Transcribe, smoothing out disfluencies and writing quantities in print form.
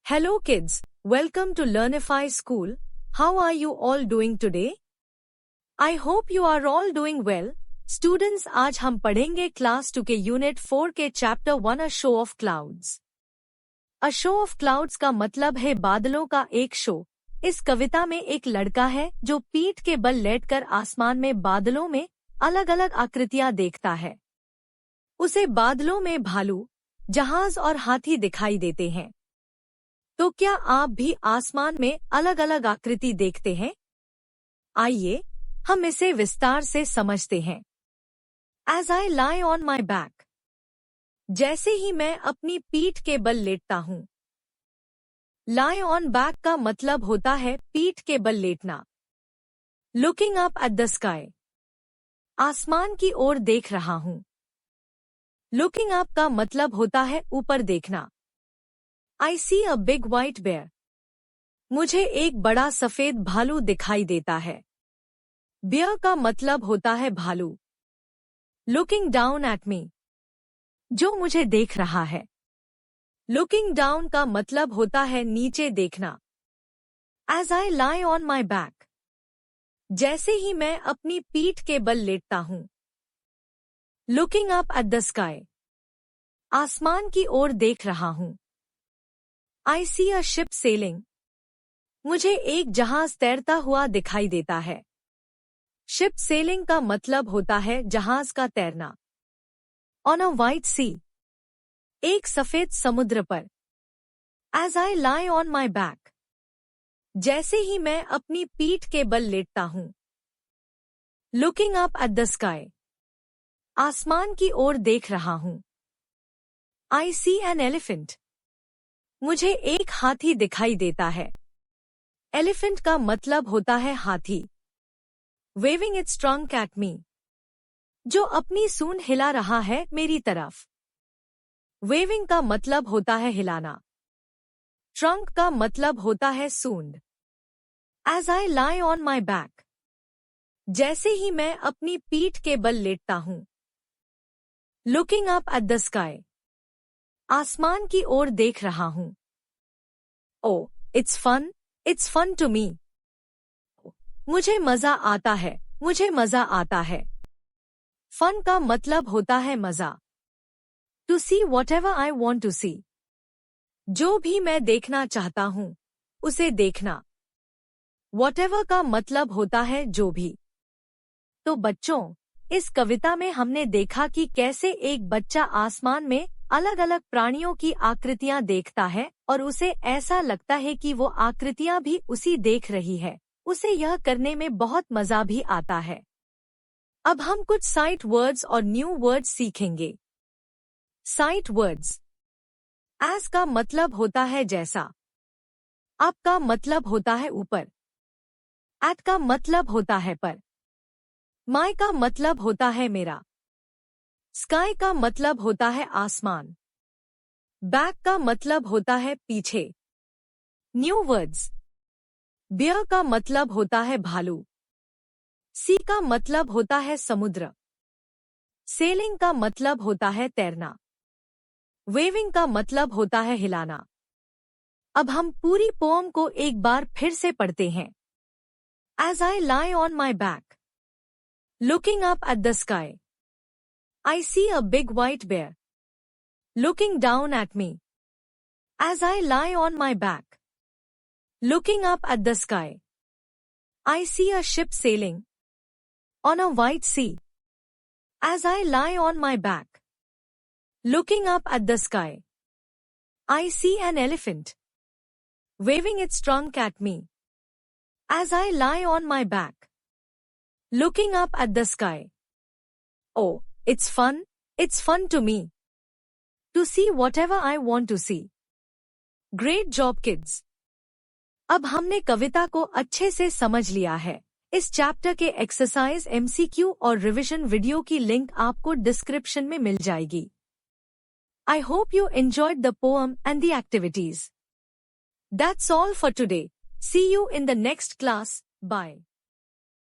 Hello kids, welcome to Learnify School. How are you all doing today? I hope you are all doing well. Students, आज हम पढ़ेंगे class 2 के unit 4 के chapter 1 a show off clouds. A show off clouds का मतलब है बादलों का एक शो। इस कविता में एक लड़का है जो पीठ के बल लेटकर आसमान में बादलों में अलग अलग आकृतियां देखता है। उसे बादलों में भालू, जहाज और हाथी दिखाई देते हैं। तो क्या आप भी आसमान में अलग अलग आकृति देखते हैं? आइए हम इसे विस्तार से समझते हैं। As I lie on my back, जैसे ही मैं अपनी पीठ के बल लेटता हूँ। Lie on back का मतलब होता है पीठ के बल लेटना। Looking up at the sky, आसमान की ओर देख रहा हूँ। Looking up का मतलब होता है ऊपर देखना। I see a big white bear, मुझे एक बड़ा सफेद भालू दिखाई देता है। Bear का मतलब होता है भालू। Looking down at me, जो मुझे देख रहा है। Looking down का मतलब होता है नीचे देखना। As I lie on my back, जैसे ही मैं अपनी पीठ के बल लेटता हूँ। Looking up at the sky, आसमान की ओर देख रहा हूँ। I see a ship sailing, मुझे एक जहाज तैरता हुआ दिखाई देता है। शिप सेलिंग का मतलब होता है जहाज का तैरना। On a white sea, एक सफेद समुद्र पर। As I lie on my back, जैसे ही मैं अपनी पीठ के बल लेटता हूँ। Looking up at the sky, आसमान की ओर देख रहा हूँ। I see an elephant, मुझे एक हाथी दिखाई देता है। एलिफेंट का मतलब होता है हाथी। Waving its trunk at me, जो अपनी सूंड हिला रहा है मेरी तरफ। Waving का मतलब होता है हिलाना। Trunk का मतलब होता है सूंड। As I lie on my back, जैसे ही मैं अपनी पीठ के बल लेटता हूँ। Looking up at the sky, आसमान की ओर देख रहा हूँ। Oh, it's fun to me. मुझे मजा आता है, मुझे मजा आता है। Fun का मतलब होता है मजा। To see whatever I want to see, जो भी मैं देखना चाहता हूँ, उसे देखना। Whatever का मतलब होता है जो भी। तो बच्चों, इस कविता में हमने देखा कि कैसे एक बच्चा आसमान में अलग अलग प्राणियों की आकृतियां देखता है और उसे ऐसा लगता है कि वो आकृतियां भी उसी देख रही है। उसे यह करने में बहुत मजा भी आता है। अब हम कुछ साइट वर्ड्स और न्यू वर्ड्स सीखेंगे। Sight words. एज का मतलब होता है जैसा। अप का मतलब होता है ऊपर। एट का मतलब होता है पर। माय का मतलब होता है मेरा। स्काई का मतलब होता है आसमान। बैक का मतलब होता है पीछे। New words. बियर का मतलब होता है भालू। सी का मतलब होता है समुद्र। सेलिंग का मतलब होता है तैरना। वेविंग का मतलब होता है हिलाना। अब हम पूरी पोएम को एक बार फिर से पढ़ते हैं। As I lie on my back, looking up at the sky, I see a big white bear, looking down at me. As I lie on my back, looking up at the sky, I see a ship sailing on a white sea. As I lie on my back, looking up at the sky, I see an elephant, waving its trunk at me. As I lie on my back, looking up at the sky. Oh, it's fun to me. To see whatever I want to see. Great job kids. अब हमने कविता को अच्छे से समझ लिया है। इस chapter के एक्सरसाइज एमसीक्यू और रिवीजन वीडियो की लिंक आपको डिस्क्रिप्शन में मिल जाएगी। I hope you enjoyed the poem and the activities. That's all for today. See you in the next class. Bye.